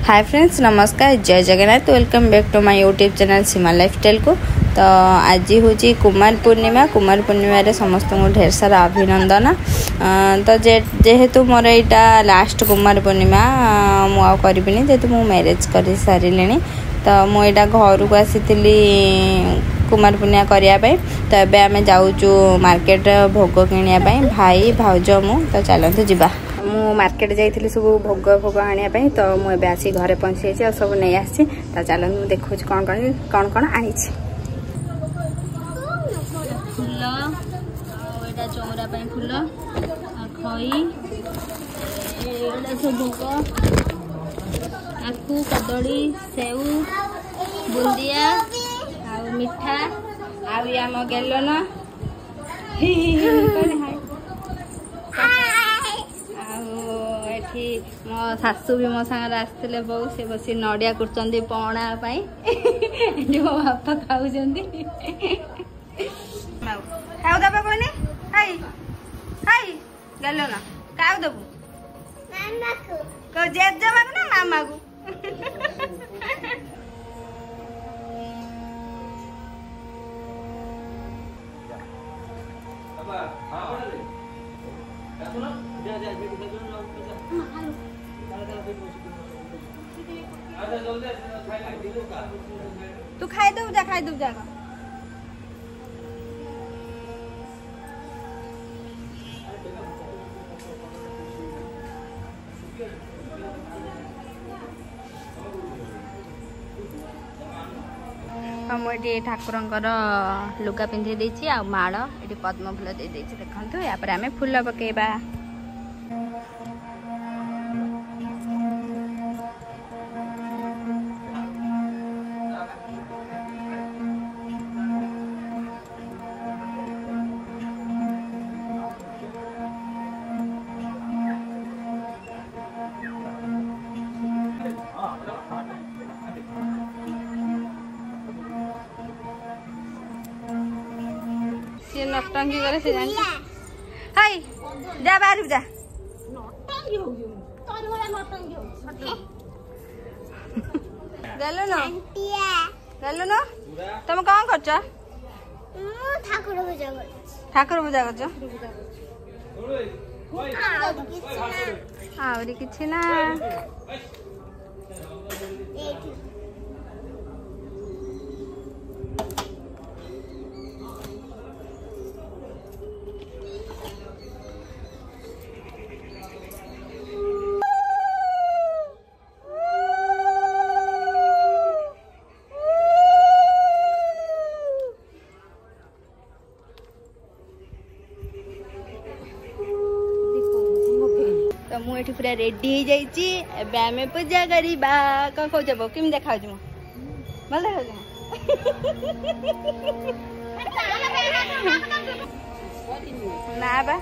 हाय friends, नमस्कार, जय Jagannath. Welcome back to my YouTube channel Seema lifestyle को। तो आज हूँ कुमार पूर्णिमा रे समस्त को ढेर सारा अभिनंदन। तो जेहेतु मोर यहाँ लास्ट कुमार पूर्णिमा मुझे जेहेतु मु मैरेज कर सारे तो मुझे घर को आसी कुमार पूर्णिमा करने। तो ये आम जाऊँ मार्केट भोग किणापी भाई भाउज मु। तो चलते जावा। मु मार्केट जाइली सब भोग भोग आने तो मुझे आसी घरे पहुँची जाइए और सब नहीं आसी। तो चलते देखो कौन कौन कौन आनी फूल चौरा फूल खई सब भोग आखु कदली सेऊ बुंदिया आ मिठा आम गेलन मो शाशु भी मो सागर आसते बहु से बस नड़िया कुर्चंदी पणा मो बापा खाऊ खाऊ दबा कहनी हाई हाई गल ना क्या दबू जेजमा को ना मामा को तू खाई दू जा मुझे ठाकुरंकर लुगा पिंधे देछि आ माळ ये पद्म फूल दे देछि देखंतु। या पर आमे फूल पकेबा। नौटंकी करे से जान हाय जा बाहर जा नौटंकी हो तोर वाला नौटंकी हो गलो न गलो न तुम कौन करछ ठाकुर पूजा करछ आउरी किछि ना मुझे पूरा रेडी हो जाइए पूजा करवा। कौन कौच किम देखा भल देखा ना बा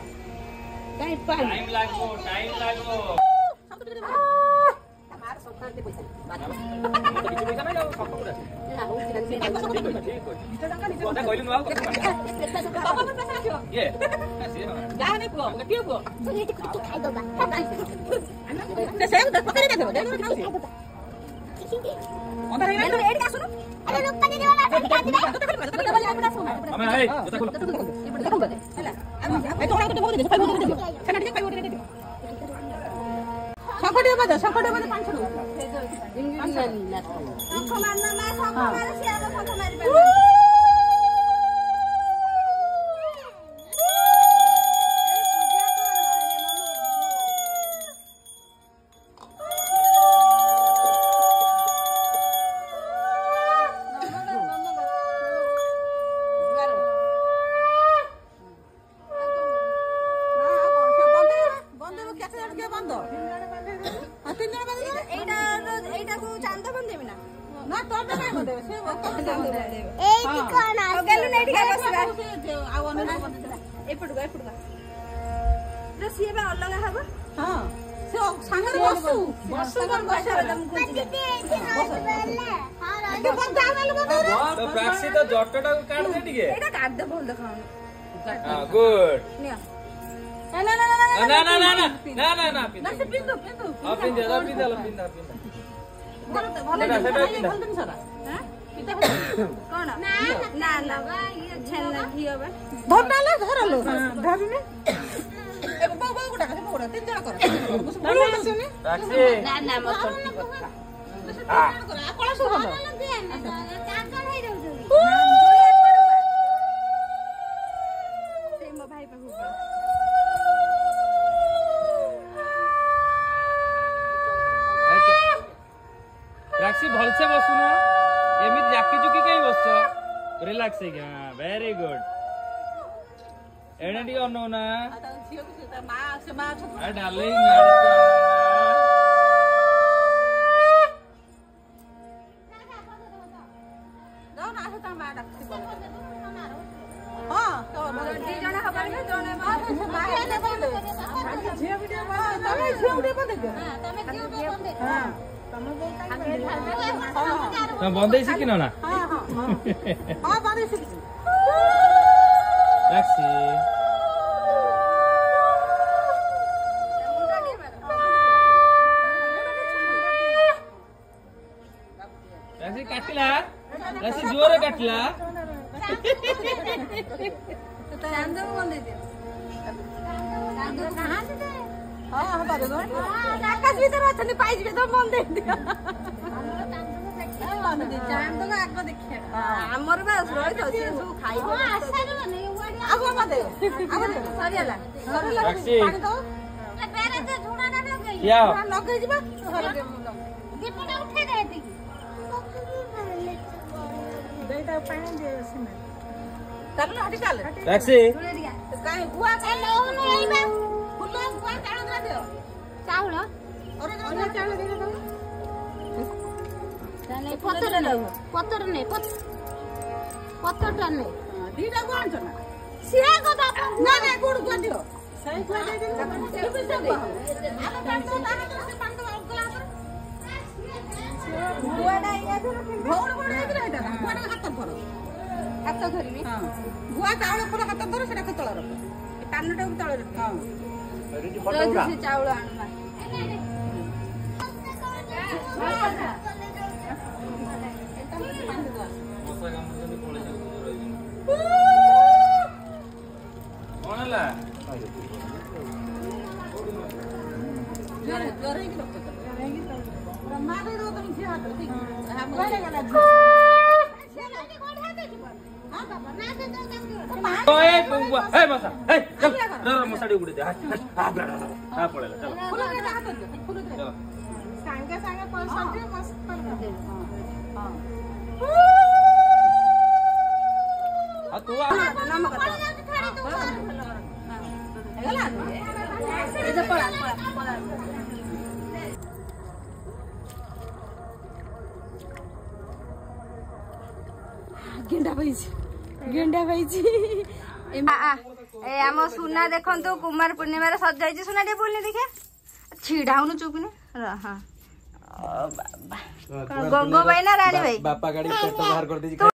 ना कौन ना ना छेना घी होबे धरले धरलो धरने एक बाबा गुडा के बोरा तीन जण कर ना ना मत कला सब हलो मो भाई पे राक्षी भलसे बसुन एमित जाकी जुकी कहीं बस रिलैक्स है क्या वेरी गुड एने टी अनो ना डार्लिंग जाओ ना आसे ता मा डाक्सी बोल हां तो दी जण हबर में जण मा दे बंदे झिया वीडियो तमे झिया वीडियो बंदे हां तमे झिया वीडियो बंदे हां तो बंदे से किनो ना हां हां हां बंदे से राक्षी राक्षी काटला राक्षी जोर काटला चांदो बंदे दे चांदो कहां से दे हां हां बारे दो आकाश भीतर अछनी पाइज के तो बंदे दियो चांदो का आगो देखिए हमर बास रहि तो से सब खाइ दे आशा रे नहीं आगो बंदे सरियाला राक्षी पानी दो बेरे से झुड़ा ना गई क्या लगे जिबा दीपटा उठे दे दी देटा पानी दे सिने तबला हटी चल राक्षी काहे बुआ ए लो न आइबा फुलो बुआ चाळ ना दियो चाउल और चाळ दे दो पत्तर नहीं पत्तर नहीं पत्तर नहीं दीटा को आंचो ना सिया को ना ना गुड़ को दियो सही को दे दे आलो पानी दो तारा तो से पानी दो गला पर बुआडा या धर भौड़ भौड़ हे कि हेटा बुआ हाथ पर हाथ धरिबी हां बुआ चावल पर हाथ धर सेटा के तळ रख कानटा को तळ रख हां से चाउल आनुमा कौन है जोर जोर है कि लोग मारे दो तुम से हाथ ठीक हां बोले गला हां बाबा ना दे दो ओए बुआ ए मसा ए चल डर मसाड़ी उड़ी दे हां पड़ेला चलो फुल दे हाथ दे फुल दे सांगे सांगे पैसा दे मस्त कर दे हां आ तू आ नमक दे हेला ए जे पड़ा गेंडा भाई ए आम सुना देखंतु कुमार पूर्णिमा रे सज जाईची सुना टे बोलने देखे छिड़ाउनु चुपने हां गंगो भाई ना रानी भाई बापा गाड़ी पेट बाहर कर दीजिए।